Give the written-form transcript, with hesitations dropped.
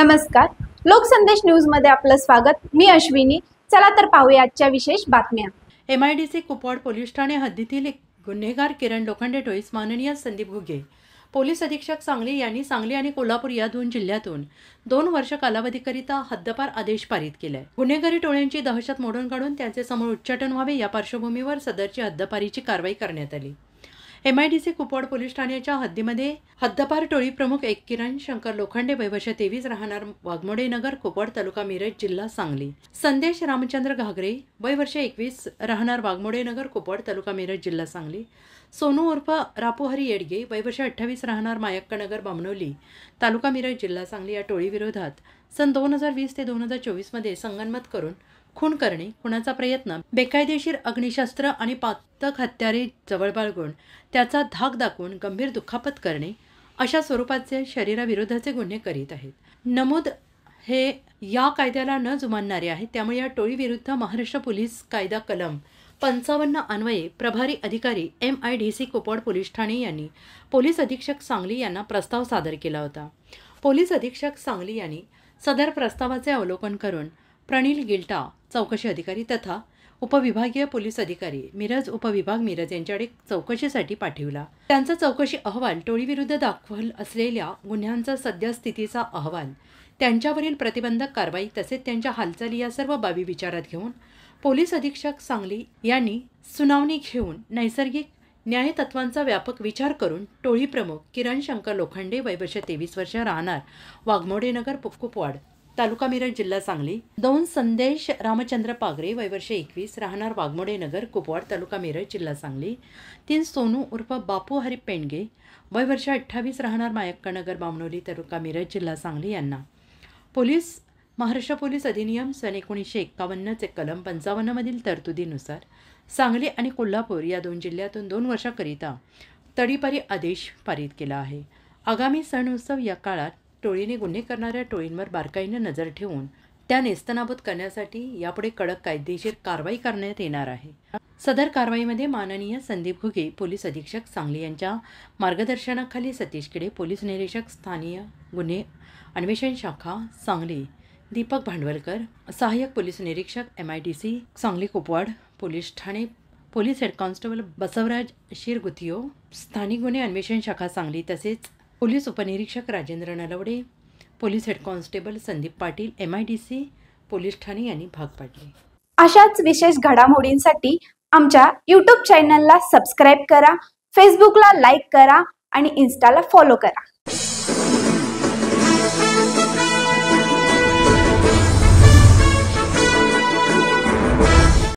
नमस्कार, लोकसंदेश न्यूज मध्ये आपलं स्वागत। मी अश्विनी। चला तर पाहूया आजच्या विशेष बातम्या। MIDC कुपवाड पोलीस ठाणे हद्दीतील गुन्हेगार किरण लोखंडे टोळीस माननीय संदीप घुगे पोलीस अधीक्षक सांगली यांनी सांगली आणि कोल्हापूर या दोन जिल्ह्यातून 2 वर्ष कालावधीकरिता हद्दपार आदेश पारित केलाय। गुन्हेगारी टोळ्यांची दहशत मोडून काढून त्यांचे समूळ उच्चाटन व्हावे या पार्श्वभूमीवर सदरची हद्दपारीची कारवाई करण्यात आली। MIDC कुपवाड पोलीस ठाण्याच्या हद्दीमध्ये हद्दपार टोळी प्रमुख एक किरण शंकर लोखंडे वय वर्ष 23 राहणार वाघमोडे नगर कुपवाड तालुका मिरज जिल्हा सांगली, संदेश रामचंद्र घागरे वय वर्ष 21 राहणार वाघमोडे नगर कुपवाड तालुका मिरज जिल्हा सांगली, सोनू उर्फ रापूहरी येडगे वय वर्ष 28 राहणार मायक्का नगर बामणोली तालुका मिरज जिल्हा सांगली या टोळी विरोधात सन 2020 ते 2024 मध्ये संगनमत करून खून करणे, खुनाचा प्रयत्न, बेकायदेशीर अग्निशस्त्र आणि पातक हत्यारे जवळ बाळगून त्याचा धाक दाखवून गंभीर दुखापत करणे अशा स्वरूपाचे शरीराविरोधाचे गुन्हे करीत आहेत। नमूद हे या कायद्याला न जुमानणारे आहेत। त्यामुळे या टोळी विरुद्ध महाराष्ट्र पोलीस कायदा कलम 55 अन्वये प्रभारी अधिकारी MIDC कुपवाड पोलीस ठाणे यांनी पोलीस अधीक्षक सांगली यांना प्रस्ताव सादर केला होता। पोलीस अधीक्षक सांगली यांनी सदर प्रस्तावाचे अवलोकन करून प्रणिल गिल्टा चौकशी अधिकारी तथा उपविभागीय पोलीस अधिकारी मिरज उपविभाग मिरज यांच्याकडे चौकशीसाठी पाठविला। त्यांचा चौकशी अहवाल, टोळीविरुद्ध दाखल असलेल्या गुन्ह्यांचा सद्यस्थितीचा अहवाल, त्यांच्यावरील प्रतिबंधक कारवाई तसेच त्यांच्या हालचाली या सर्व बाबी विचारात घेऊन पोलीस अधीक्षक सांगली यांनी सुनावणी घेऊन नैसर्गिक न्याय तत्वांचा व्यापक विचार करून टोळी प्रमुख किरण शंकर लोखंडे वय वर्ष 23 वर्ष राहणार वाघमोडे नगर कुपवाड तालुका मिरज जिल्हा सांगली, 2 संदेश रामचंद्र पागरे वय वर्ष 21 राहणार वाघमोडे नगर कुपवाड तालुका मिरज जिल्हा सांगली, 3 सोनू उर्फ बापू हरी पेंडगे वय वर्ष 28 राहणार मायक्का नगर बामणोली तालुका मिरज जिल्हा सांगली यांना महाराष्ट्र पोलीस अधिनियम सन 1951 चे कलम 55 मधील तरतुदीनुसार सांगली आणि कोल्हापूर या 2 जिल्ह्यातून 2 वर्षाकरिता तडीपारी आदेश पारित केला आहे। आगामी सण उत्सव या काळात टोळीने गुन्हे करणाऱ्या टोळींवर बारकाईने नजर ठेवून त्या नेस्तनाबूत करण्यासाठी यापुढे कडक कायदेशीर कारवाई करण्यात येणार आहे। सदर कारवाईमध्ये माननीय संदीप घुगे पोलीस अधीक्षक सांगली यांच्या मार्गदर्शनाखाली सतीश किडे पोलीस निरीक्षक स्थानीय गुन्हे अन्वेषण शाखा सांगली दीपक भांडवलकर, सहाय्यक पोलीस निरीक्षक MIDC सांगली कुपवाड पोलीस ठाणे पोलीस हेड कॉन्स्टेबल बसवराज शिरगुतियो, स्थानिक गुन्हे अन्वेषण शाखा सांगली तसेच पोलीस उपनिरीक्षक Rajendra Nalawade, police head constable Sandeep Patil MIDC police ठाणे यांनी भाग पाडले। अशाच विशेष घडामोडींसाठी आमच्या YouTube चॅनलला सबस्क्राइब करा, फेसबुकला लाईक करा आणि इन्स्टाला फॉलो करा।